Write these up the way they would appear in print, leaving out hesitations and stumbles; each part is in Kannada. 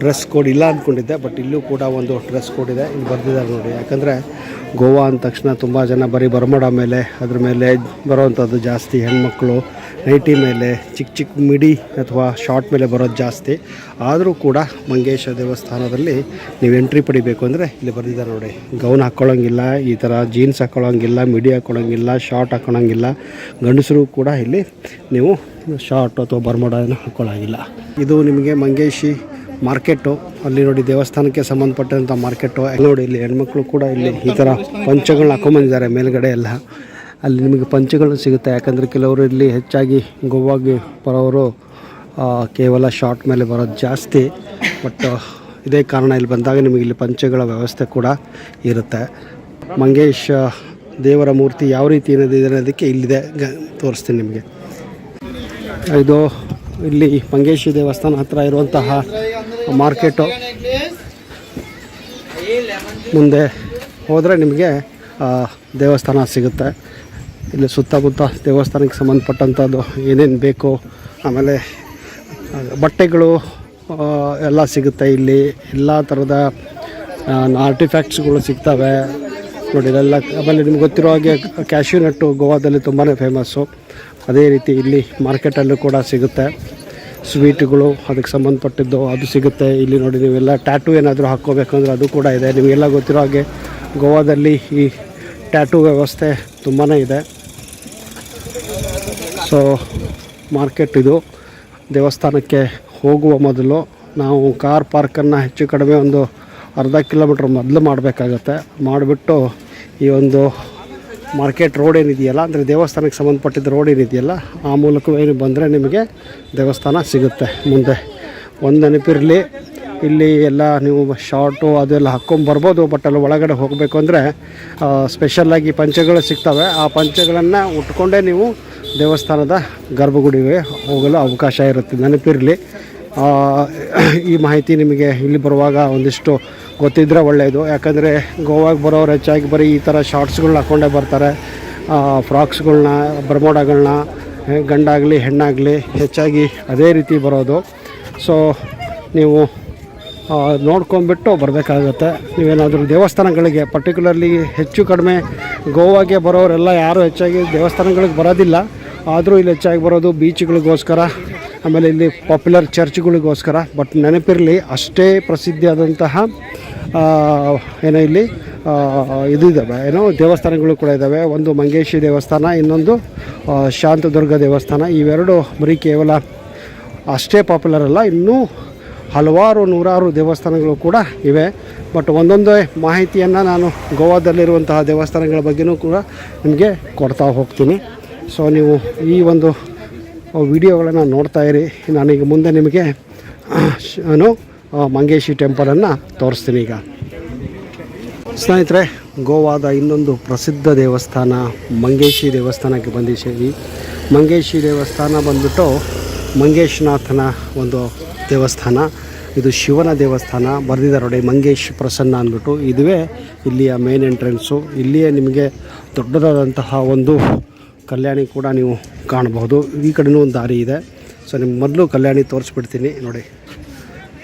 ಡ್ರೆಸ್ ಕೋಡ್ ಇಲ್ಲ ಅಂದ್ಕೊಂಡಿದ್ದೆ, ಬಟ್ ಇಲ್ಲೂ ಕೂಡ ಒಂದು ಡ್ರೆಸ್ ಕೋಡ್ ಇದೆ. ಇಲ್ಲಿ ಬರ್ದಿದ್ದಾರೆ ನೋಡಿ. ಯಾಕಂದರೆ ಗೋವಾ ಅಂದ ತಕ್ಷಣ ತುಂಬ ಜನ ಬರೀ ಬರ್ಮೋಡ ಮೇಲೆ ಅದ್ರ ಮೇಲೆ ಬರೋವಂಥದ್ದು ಜಾಸ್ತಿ. ಹೆಣ್ಮಕ್ಳು ನೈಟಿ ಮೇಲೆ ಚಿಕ್ಕ ಮಿಡಿ ಅಥವಾ ಶಾರ್ಟ್ ಮೇಲೆ ಬರೋದು ಜಾಸ್ತಿ. ಆದರೂ ಕೂಡ ಮಂಗೇಶ ದೇವಸ್ಥಾನದಲ್ಲಿ ನೀವು ಎಂಟ್ರಿ ಪಡಿಬೇಕು ಅಂದರೆ ಇಲ್ಲಿ ಬರ್ದಿದ್ದಾರೆ ನೋಡಿ. ಗೌನ್ ಹಾಕ್ಕೊಳ್ಳೋಂಗಿಲ್ಲ, ಈ ಥರ ಜೀನ್ಸ್ ಹಾಕ್ಕೊಳ್ಳೋಂಗಿಲ್ಲ, ಮಿಡಿ ಹಾಕ್ಕೊಳ್ಳೋಂಗಿಲ್ಲ, ಶಾರ್ಟ್ ಹಾಕ್ಕೊಳ್ಳೋಂಗಿಲ್ಲ. ಗಂಡಸರು ಕೂಡ ಇಲ್ಲಿ ನೀವು ಶಾರ್ಟ್ ಅಥವಾ ಬರ್ಮೋಡ ಏನು ಹಾಕ್ಕೊಳ್ಳೋಂಗಿಲ್ಲ. ಇದು ನಿಮಗೆ ಮಂಗೇಶಿ ಮಾರ್ಕೆಟು. ಅಲ್ಲಿ ನೋಡಿ ದೇವಸ್ಥಾನಕ್ಕೆ ಸಂಬಂಧಪಟ್ಟಂಥ ಮಾರ್ಕೆಟು ನೋಡಿ. ಇಲ್ಲಿ ಹೆಣ್ಮಕ್ಳು ಕೂಡ ಇಲ್ಲಿ ಈ ಥರ ಪಂಚಗಳನ್ನ ಹಾಕೊಂಬಂದಿದ್ದಾರೆ ಮೇಲ್ಗಡೆ ಎಲ್ಲ. ಅಲ್ಲಿ ನಿಮಗೆ ಪಂಚಗಳು ಸಿಗುತ್ತೆ. ಯಾಕಂದರೆ ಕೆಲವರು ಇಲ್ಲಿ ಹೆಚ್ಚಾಗಿ ಗೋವಾಗೆ ಬರೋರು ಕೇವಲ ಶಾರ್ಟ್ ಮೇಲೆ ಬರೋದು ಜಾಸ್ತಿ. ಬಟ್ ಇದೇ ಕಾರಣ ಇಲ್ಲಿ ಬಂದಾಗ ನಿಮಗೆ ಇಲ್ಲಿ ಪಂಚಗಳ ವ್ಯವಸ್ಥೆ ಕೂಡ ಇರುತ್ತೆ. ಮಂಗೇಶ್ ದೇವರ ಮೂರ್ತಿ ಯಾವ ರೀತಿ ಏನಿದೆ ಅನ್ನೋದಕ್ಕೆ ಇಲ್ಲಿದೆ, ತೋರಿಸ್ತೀನಿ ನಿಮಗೆ. ಇದು ಇಲ್ಲಿ ಮಂಗೇಶಿ ದೇವಸ್ಥಾನ ಹತ್ತಿರ ಇರುವಂತಹ ಮಾರ್ಕೆಟು. ಮುಂದೆ ಹೋದರೆ ನಿಮಗೆ ದೇವಸ್ಥಾನ ಸಿಗುತ್ತೆ. ಇಲ್ಲಿ ಸುತ್ತಮುತ್ತ ದೇವಸ್ಥಾನಕ್ಕೆ ಸಂಬಂಧಪಟ್ಟಂಥದ್ದು ಏನೇನು ಬೇಕು, ಆಮೇಲೆ ಬಟ್ಟೆಗಳು ಎಲ್ಲ ಸಿಗುತ್ತೆ. ಇಲ್ಲಿ ಎಲ್ಲ ಥರದ ಆರ್ಟಿಫ್ಯಾಕ್ಟ್ಸ್ಗಳು ಸಿಗ್ತವೆ ನೋಡಿ ಇಲ್ಲೆಲ್ಲ. ಆಮೇಲೆ ನಿಮ್ಗೆ ಗೊತ್ತಿರೋ ಹಾಗೆ ಕ್ಯಾಶ್ಯೂ ನಟ್ಟು ಗೋವಾದಲ್ಲಿ ತುಂಬಾ ಫೇಮಸ್ಸು. ಅದೇ ರೀತಿ ಇಲ್ಲಿ ಮಾರ್ಕೆಟಲ್ಲೂ ಕೂಡ ಸಿಗುತ್ತೆ. ಸ್ವೀಟ್ಗಳು ಅದಕ್ಕೆ ಸಂಬಂಧಪಟ್ಟಿದ್ದು ಅದು ಸಿಗುತ್ತೆ. ಇಲ್ಲಿ ನೋಡಿ ನೀವೆಲ್ಲ ಟ್ಯಾಟೂ ಏನಾದರೂ ಹಾಕ್ಕೋಬೇಕಂದ್ರೆ ಅದು ಕೂಡ ಇದೆ. ನಿಮಗೆಲ್ಲ ಗೊತ್ತಿರೋ ಹಾಗೆ ಗೋವಾದಲ್ಲಿ ಈ ಟ್ಯಾಟೂ ವ್ಯವಸ್ಥೆ ತುಂಬಾ ಇದೆ. ಸೊ ಮಾರ್ಕೆಟ್ ಇದು. ದೇವಸ್ಥಾನಕ್ಕೆ ಹೋಗುವ ಮೊದಲು ನಾವು ಕಾರ್ ಪಾರ್ಕನ್ನು ಹೆಚ್ಚು ಕಡಿಮೆ ಒಂದು ಅರ್ಧ ಕಿಲೋಮೀಟ್ರ್ ಮೊದಲು ಮಾಡಬೇಕಾಗತ್ತೆ. ಮಾಡಿಬಿಟ್ಟು ಈ ಒಂದು ಮಾರ್ಕೆಟ್ ರೋಡ್ ಏನಿದೆಯಲ್ಲ, ಅಂದರೆ ದೇವಸ್ಥಾನಕ್ಕೆ ಸಂಬಂಧಪಟ್ಟಿದ್ದ ರೋಡ್ ಏನಿದೆಯಲ್ಲ, ಆ ಮೂಲಕವೇನು ಬಂದರೆ ನಿಮಗೆ ದೇವಸ್ಥಾನ ಸಿಗುತ್ತೆ. ಮುಂದೆ ಒಂದು ನೆನಪಿರಲಿ, ಇಲ್ಲಿ ಎಲ್ಲ ನೀವು ಶಾರ್ಟು ಅದೆಲ್ಲ ಹಾಕ್ಕೊಂಬರ್ಬೋದು. ಬಟ್ ಅಲ್ಲಿ ಒಳಗಡೆ ಹೋಗಬೇಕು ಅಂದರೆ ಸ್ಪೆಷಲ್ಲಾಗಿ ಪಂಚೆಗಳು ಸಿಗ್ತವೆ. ಆ ಪಂಚೆಗಳನ್ನು ಉಟ್ಕೊಂಡೇ ನೀವು ದೇವಸ್ಥಾನದ ಗರ್ಭಗುಡಿಗೆ ಹೋಗಲು ಅವಕಾಶ ಇರುತ್ತೆ. ನೆನಪಿರಲಿ. ಈ ಮಾಹಿತಿ ನಿಮಗೆ ಇಲ್ಲಿ ಬರುವಾಗ ಒಂದಿಷ್ಟು ಗೊತ್ತಿದ್ದರೆ ಒಳ್ಳೆಯದು. ಯಾಕಂದರೆ ಗೋವಾಗೆ ಬರೋರು ಹೆಚ್ಚಾಗಿ ಬರೀ ಈ ಥರ ಶಾರ್ಟ್ಸ್ಗಳ್ನ ಹಾಕ್ಕೊಂಡೇ ಬರ್ತಾರೆ. ಫ್ರಾಕ್ಸ್ಗಳ್ನ, ಬರ್ಮೋಡಗಳನ್ನ, ಗಂಡಾಗಲಿ ಹೆಣ್ಣಾಗಲಿ ಹೆಚ್ಚಾಗಿ ಅದೇ ರೀತಿ ಬರೋದು. ಸೊ ನೀವು ನೋಡ್ಕೊಂಬಿಟ್ಟು ಬರಬೇಕಾಗತ್ತೆ. ನೀವೇನಾದರೂ ದೇವಸ್ಥಾನಗಳಿಗೆ ಪರ್ಟಿಕ್ಯುಲರ್ಲಿ ಹೆಚ್ಚು ಕಡಿಮೆ ಗೋವಾಗೆ ಬರೋರೆಲ್ಲ ಯಾರೂ ಹೆಚ್ಚಾಗಿ ದೇವಸ್ಥಾನಗಳಿಗೆ ಬರೋದಿಲ್ಲ. ಆದರೂ ಇಲ್ಲಿ ಹೆಚ್ಚಾಗಿ ಬರೋದು ಬೀಚ್ಗಳಿಗೋಸ್ಕರ, ಆಮೇಲೆ ಇಲ್ಲಿ ಪಾಪ್ಯುಲರ್ ಚರ್ಚ್ಗಳಿಗೋಸ್ಕರ. ಬಟ್ ನೆನಪಿರಲಿ, ಅಷ್ಟೇ ಪ್ರಸಿದ್ಧಿಯಾದಂತಹ ಏನೋ ಇಲ್ಲಿ ಇದು ಇದ್ದಾವೆ, ಏನೋ ದೇವಸ್ಥಾನಗಳು ಕೂಡ ಇದ್ದಾವೆ. ಒಂದು ಮಂಗೇಶಿ ದೇವಸ್ಥಾನ, ಇನ್ನೊಂದು ಶಾಂತದುರ್ಗ ದೇವಸ್ಥಾನ. ಇವೆರಡು ಬರೀ ಕೇವಲ ಅಷ್ಟೇ ಪಾಪ್ಯುಲರ್ ಅಲ್ಲ, ಇನ್ನೂ ಹಲವಾರು ನೂರಾರು ದೇವಸ್ಥಾನಗಳು ಕೂಡ ಇವೆ. ಬಟ್ ಒಂದೊಂದೇ ಮಾಹಿತಿಯನ್ನು ನಾನು ಗೋವಾದಲ್ಲಿರುವಂತಹ ದೇವಸ್ಥಾನಗಳ ಬಗ್ಗೆಯೂ ಕೂಡ ನಿಮಗೆ ಕೊಡ್ತಾ ಹೋಗ್ತೀನಿ. ಸೊ ನೀವು ಈ ಒಂದು ವಿಡಿಯೋಗಳನ್ನು ನೋಡ್ತಾ ಇರಿ. ನಾನೀಗ ಮುಂದೆ ನಿಮಗೆ ನಾನು ಮಂಗೇಶಿ ಟೆಂಪಲನ್ನು ತೋರಿಸ್ತೀನಿ. ಈಗ ಸ್ನೇಹಿತರೆ, ಗೋವಾದ ಇನ್ನೊಂದು ಪ್ರಸಿದ್ಧ ದೇವಸ್ಥಾನ ಮಂಗೇಶಿ ದೇವಸ್ಥಾನಕ್ಕೆ ಬಂದಿದ್ದೀವಿ. ಮಂಗೇಶಿ ದೇವಸ್ಥಾನ ಬಂದ್ಬಿಟ್ಟು ಮಂಗೇಶ್ನಾಥನ ಒಂದು ದೇವಸ್ಥಾನ. ಇದು ಶಿವನ ದೇವಸ್ಥಾನ. ಬರೆದಿದ್ದಾರೆ ನೋಡಿ, ಮಂಗೇಶ್ ಪ್ರಸನ್ನ ಅಂದ್ಬಿಟ್ಟು. ಇದುವೇ ಇಲ್ಲಿಯ ಮೇನ್ ಎಂಟ್ರೆನ್ಸು. ಇಲ್ಲಿಯೇ ನಿಮಗೆ ದೊಡ್ಡದಾದಂತಹ ಒಂದು ಕಲ್ಯಾಣಿ ಕೂಡ ನೀವು ಕಾಣಬಹುದು. ಈ ಕಡೆಯೂ ಒಂದು ದಾರಿ ಇದೆ. ಸೊ ನಿಮ್ಗೆ ಮೊದಲು ಕಲ್ಯಾಣಿ ತೋರಿಸ್ಬಿಡ್ತೀನಿ ನೋಡಿ.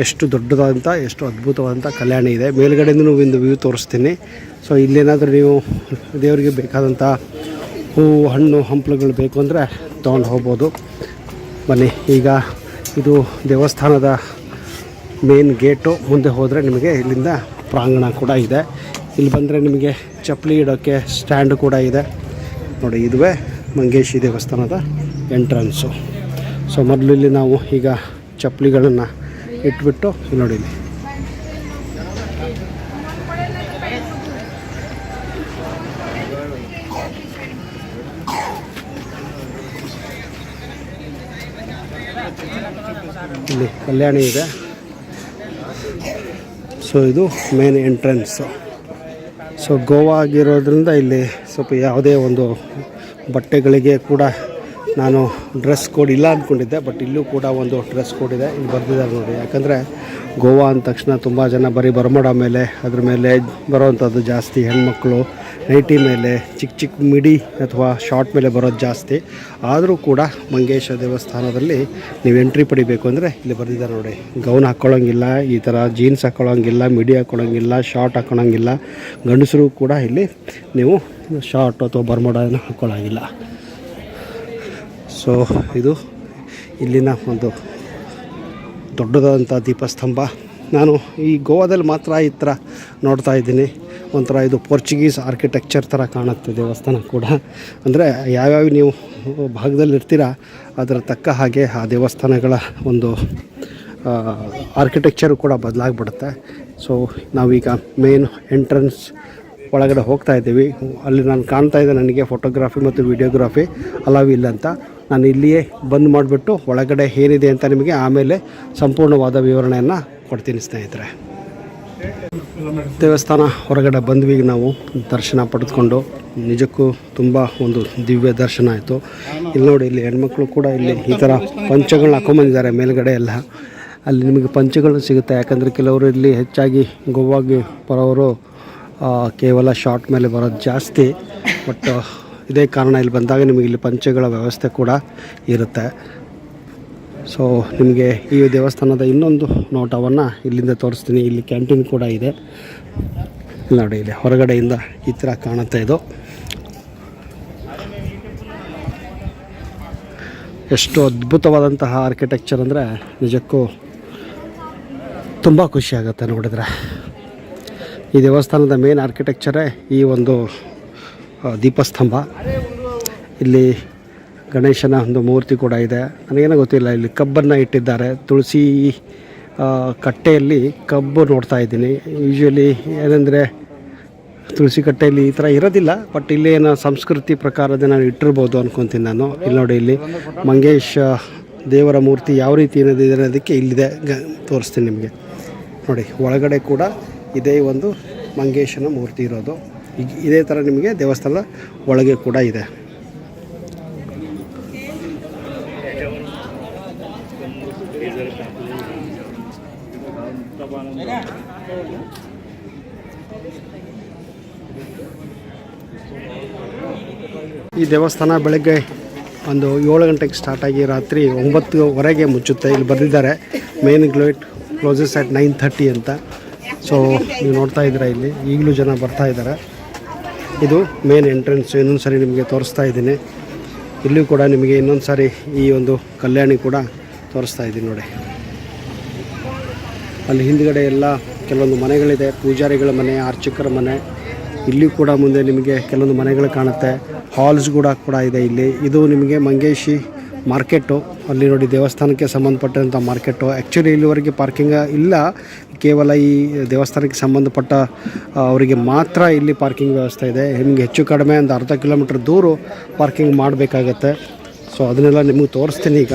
ಎಷ್ಟು ದೊಡ್ಡದಾದಂಥ, ಎಷ್ಟು ಅದ್ಭುತವಾದಂಥ ಕಲ್ಯಾಣಿ ಇದೆ. ಮೇಲ್ಗಡೆಯಿಂದ ಒಂದು ವ್ಯೂ ತೋರಿಸ್ತೀನಿ. ಸೊ ಇಲ್ಲೇನಾದರೂ ನೀವು ದೇವರಿಗೆ ಬೇಕಾದಂಥ ಹೂವು, ಹಣ್ಣು, ಹಂಪಲುಗಳು ಬೇಕು ಅಂದರೆ ತೊಗೊಂಡು ಹೋಗ್ಬೋದು. ಬನ್ನಿ. ಈಗ ಇದು ದೇವಸ್ಥಾನದ ಮೇನ್ ಗೇಟು. ಮುಂದೆ ಹೋದರೆ ನಿಮಗೆ ಇಲ್ಲಿಂದ ಪ್ರಾಂಗಣ ಕೂಡ ಇದೆ. ಇಲ್ಲಿ ಬಂದರೆ ನಿಮಗೆ ಚಪ್ಪಲಿ ಇಡೋಕ್ಕೆ ಸ್ಟ್ಯಾಂಡು ಕೂಡ ಇದೆ ನೋಡಿ. ಇದುವೇ ಮಂಗೇಶಿ ದೇವಸ್ಥಾನದ ಎಂಟ್ರೆನ್ಸು. ಸೊ ಮೊದಲು ಇಲ್ಲಿ ನಾವು ಈಗ ಚಪ್ಪಲಿಗಳನ್ನು ಇಟ್ಬಿಟ್ಟು ನೋಡಿ, ಇಲ್ಲಿ ಕಲ್ಯಾಣಿ ಇದೆ. ಸೊ ಇದು ಮೇನ್ ಎಂಟ್ರೆನ್ಸು. ಸೊ ಗೋವಾ ಆಗಿರೋದ್ರಿಂದ ಇಲ್ಲಿ ಸ್ವಲ್ಪ ಯಾವುದೇ ಒಂದು ಬಟ್ಟೆಗಳಿಗೆ ಕೂಡ ನಾನು ಡ್ರೆಸ್ ಕೋಡ್ ಇಲ್ಲ ಅಂದ್ಕೊಂಡಿದ್ದೆ, ಬಟ್ ಇಲ್ಲೂ ಕೂಡ ಒಂದು ಡ್ರೆಸ್ ಕೋಡ್ ಇದೆ. ಇಲ್ಲಿ ಬರ್ದಿದ್ದಾರೆ ನೋಡಿ. ಯಾಕಂದರೆ ಗೋವಾ ಅಂದ ತಕ್ಷಣ ತುಂಬ ಜನ ಬರೀ ಬರ್ಮೋಡ ಮೇಲೆ ಅದ್ರ ಮೇಲೆ ಬರೋವಂಥದ್ದು ಜಾಸ್ತಿ. ಹೆಣ್ಮಕ್ಳು ನೈಟಿ ಮೇಲೆ ಚಿಕ್ಕ ಚಿಕ್ಕ ಮಿಡಿ ಅಥವಾ ಶಾರ್ಟ್ ಮೇಲೆ ಬರೋದು ಜಾಸ್ತಿ. ಆದರೂ ಕೂಡ ಮಂಗೇಶ ದೇವಸ್ಥಾನದಲ್ಲಿ ನೀವು ಎಂಟ್ರಿ ಪಡಿಬೇಕು ಅಂದರೆ ಇಲ್ಲಿ ಬರೆದಿದ್ದಾರೆ ನೋಡಿ, ಗೌನ್ ಹಾಕ್ಕೊಳ್ಳೋಂಗಿಲ್ಲ, ಈ ಥರ ಜೀನ್ಸ್ ಹಾಕ್ಕೊಳ್ಳೋಂಗಿಲ್ಲ, ಮಿಡಿ ಹಾಕ್ಕೊಳ್ಳೋಂಗಿಲ್ಲ, ಶಾರ್ಟ್ ಹಾಕ್ಕೊಳ್ಳೋಂಗಿಲ್ಲ. ಗಂಡಸರು ಕೂಡ ಇಲ್ಲಿ ನೀವು ಶಾರ್ಟ್ ಅಥವಾ ಬರ್ಮೋಡಾನ ಹಾಕ್ಕೊಳ್ಳೋಂಗಿಲ್ಲ. ಸೊ ಇದು ಇಲ್ಲಿನ ಒಂದು ದೊಡ್ಡದಾದಂಥ ದೀಪಸ್ತಂಭ. ನಾನು ಈ ಗೋವಾದಲ್ಲಿ ಮಾತ್ರ ಈ ಥರ ನೋಡ್ತಾ ಇದ್ದೀನಿ. ಒಂಥರ ಇದು ಪೋರ್ಚುಗೀಸ್ ಆರ್ಕಿಟೆಕ್ಚರ್ ಥರ ಕಾಣುತ್ತೆ ದೇವಸ್ಥಾನ ಕೂಡ. ಅಂದರೆ ಯಾವ್ಯಾವ ನೀವು ಭಾಗದಲ್ಲಿ ಇರ್ತೀರ ಅದರ ತಕ್ಕ ಹಾಗೆ ಆ ದೇವಸ್ಥಾನಗಳ ಒಂದು ಆರ್ಕಿಟೆಕ್ಚರು ಕೂಡ ಬದಲಾಗ್ಬಿಡುತ್ತೆ. ಸೊ ನಾವೀಗ ಮೇನ್ ಎಂಟ್ರೆನ್ಸ್ ಒಳಗಡೆ ಹೋಗ್ತಾ ಇದ್ದೀವಿ. ಅಲ್ಲಿ ನಾನು ಕಾಣ್ತಾ ಇದ್ದೆ, ನನಗೆ ಫೋಟೋಗ್ರಾಫಿ ಮತ್ತು ವಿಡಿಯೋಗ್ರಾಫಿ ಅಲಾವ್ ಇಲ್ಲ ಅಂತ. ನಾನು ಇಲ್ಲಿಯೇ ಬಂದ್ ಮಾಡಿಬಿಟ್ಟು ಒಳಗಡೆ ಏನಿದೆ ಅಂತ ನಿಮಗೆ ಆಮೇಲೆ ಸಂಪೂರ್ಣವಾದ ವಿವರಣೆಯನ್ನು ಕೊಡ್ತೀನಿ ಸ್ನೇಹಿತರೆ. ದೇವಸ್ಥಾನ ಹೊರಗಡೆ ಬಂದ್ವಿ ನಾವು ದರ್ಶನ ಪಡೆದುಕೊಂಡು. ನಿಜಕ್ಕೂ ತುಂಬ ಒಂದು ದಿವ್ಯ ದರ್ಶನ ಆಯಿತು. ಇಲ್ಲಿ ನೋಡಿ, ಇಲ್ಲಿ ಹೆಣ್ಮಕ್ಳು ಕೂಡ ಇಲ್ಲಿ ಈ ಥರ ಪಂಚಗಳನ್ನ ಹಾಕೊಂಬಂದಿದ್ದಾರೆ ಮೇಲ್ಗಡೆ ಎಲ್ಲ. ಅಲ್ಲಿ ನಿಮಗೆ ಪಂಚಗಳು ಸಿಗುತ್ತೆ. ಯಾಕಂದರೆ ಕೆಲವರು ಇಲ್ಲಿ ಹೆಚ್ಚಾಗಿ ಗೋವಾಗೆ ಬರೋರು ಕೇವಲ ಶಾರ್ಟ್ ಮೇಲೆ ಬರೋದು ಜಾಸ್ತಿ. ಬಟ್ ಇದೇ ಕಾರಣ ಇಲ್ಲಿ ಬಂದಾಗ ನಿಮಗೆ ಇಲ್ಲಿ ಪಂಚೆಗಳ ವ್ಯವಸ್ಥೆ ಕೂಡ ಇರುತ್ತೆ. ಸೊ ನಿಮಗೆ ಈ ದೇವಸ್ಥಾನದ ಇನ್ನೊಂದು ನೋಟವನ್ನು ಇಲ್ಲಿಂದ ತೋರಿಸ್ತೀನಿ. ಇಲ್ಲಿ ಕ್ಯಾಂಟೀನ್ ಕೂಡ ಇದೆ ನೋಡಿ. ಇಲ್ಲಿ ಹೊರಗಡೆಯಿಂದ ಈ ಥರ ಕಾಣುತ್ತೆ. ಇದು ಎಷ್ಟು ಅದ್ಭುತವಾದಂತಹ ಆರ್ಕಿಟೆಕ್ಚರ್ ಅಂದರೆ ನಿಜಕ್ಕೂ ತುಂಬ ಖುಷಿಯಾಗುತ್ತೆ ನೋಡಿದರೆ. ಈ ದೇವಸ್ಥಾನದ ಮೇನ್ ಆರ್ಕಿಟೆಕ್ಚರೇ ಈ ಒಂದು ದೀಪಸ್ತಂಭ. ಇಲ್ಲಿ ಗಣೇಶನ ಒಂದು ಮೂರ್ತಿ ಕೂಡ ಇದೆ. ನನಗೇನೋ ಗೊತ್ತಿಲ್ಲ, ಇಲ್ಲಿ ಕಬ್ಬನ್ನು ಇಟ್ಟಿದ್ದಾರೆ. ತುಳಸಿ ಕಟ್ಟೆಯಲ್ಲಿ ಕಬ್ಬು ನೋಡ್ತಾ ಇದ್ದೀನಿ. ಯೂಶ್ವಲಿ ಏನಂದರೆ ತುಳಸಿ ಕಟ್ಟೆಯಲ್ಲಿ ಈ ಥರ ಇರೋದಿಲ್ಲ, ಬಟ್ ಇಲ್ಲಿ ಏನೋ ಸಂಸ್ಕೃತಿ ಪ್ರಕಾರದ ನಾನು ಇಟ್ಟಿರ್ಬೋದು ಅನ್ಕೊತೀನಿ ನಾನು. ಇಲ್ಲಿ ನೋಡಿ, ಇಲ್ಲಿ ಮಂಗೇಶ ದೇವರ ಮೂರ್ತಿ ಯಾವ ರೀತಿ ಏನಿದೆ ಅನ್ನೋದಕ್ಕೆ ಇಲ್ಲಿದೆ, ತೋರಿಸ್ತೀನಿ ನಿಮಗೆ ನೋಡಿ. ಒಳಗಡೆ ಕೂಡ ಇದೇ ಒಂದು ಮಂಗೇಶನ ಮೂರ್ತಿ ಇರೋದು. ಇದೇ ಥರ ನಿಮಗೆ ದೇವಸ್ಥಾನದ ಒಳಗೆ ಕೂಡ ಇದೆ. ಈ ದೇವಸ್ಥಾನ ಬೆಳಗ್ಗೆ ಒಂದು 7 ಗಂಟೆಗೆ ಸ್ಟಾರ್ಟ್ ಆಗಿ ರಾತ್ರಿ 9ವರೆಗೆ ಮುಚ್ಚುತ್ತೆ. ಇಲ್ಲಿ ಬರೆದಿದ್ದಾರೆ ಮೇನ್ ಗೇಟ್ ಕ್ಲೋಸಸ್ ಅಟ್ 9:30 ಅಂತ. ಸೊ ನೀವು ನೋಡ್ತಾ ಇದ್ದೀರಾ, ಇಲ್ಲಿ ಈಗಲೂ ಜನ ಬರ್ತಾ ಇದ್ದಾರೆ. ಇದು ಮೇನ್ ಎಂಟ್ರೆನ್ಸ್. ಇನ್ನೊಂದು ಸಾರಿ ನಿಮಗೆ ತೋರಿಸ್ತಾ ಇದ್ದೀನಿ. ಇಲ್ಲೂ ಕೂಡ ನಿಮಗೆ ಇನ್ನೊಂದು ಸಾರಿ ಈ ಒಂದು ಕಲ್ಯಾಣಿ ಕೂಡ ತೋರಿಸ್ತಾ ಇದ್ದೀನಿ ನೋಡಿ. ಅಲ್ಲಿ ಹಿಂದುಗಡೆ ಎಲ್ಲ ಕೆಲವೊಂದು ಮನೆಗಳಿದೆ, ಪೂಜಾರಿಗಳ ಮನೆ, ಅರ್ಚಕರ ಮನೆ. ಇಲ್ಲಿ ಕೂಡ ಮುಂದೆ ನಿಮಗೆ ಕೆಲವೊಂದು ಮನೆಗಳು ಕಾಣುತ್ತೆ. ಹಾಲ್ಸ್ ಕೂಡ ಇದೆ ಇಲ್ಲಿ. ಇದು ನಿಮಗೆ ಮಂಗೇಶಿ ಮಾರ್ಕೆಟು. ಅಲ್ಲಿ ನೋಡಿ, ದೇವಸ್ಥಾನಕ್ಕೆ ಸಂಬಂಧಪಟ್ಟಂಥ ಮಾರ್ಕೆಟು. ಆ್ಯಕ್ಚುಲಿ ಇಲ್ಲಿವರೆಗೆ ಪಾರ್ಕಿಂಗ್ ಇಲ್ಲ, ಕೇವಲ ಈ ದೇವಸ್ಥಾನಕ್ಕೆ ಸಂಬಂಧಪಟ್ಟ ಅವರಿಗೆ ಮಾತ್ರ ಇಲ್ಲಿ ಪಾರ್ಕಿಂಗ್ ವ್ಯವಸ್ಥೆ ಇದೆ. ನಿಮಗೆ ಹೆಚ್ಚು ಕಡಿಮೆ ಒಂದು ಅರ್ಧ ಕಿಲೋಮೀಟ್ರ್ ದೂರ ಪಾರ್ಕಿಂಗ್ ಮಾಡಬೇಕಾಗತ್ತೆ. ಸೊ ಅದನ್ನೆಲ್ಲ ನಿಮಗೆ ತೋರಿಸ್ತೀನಿ ಈಗ.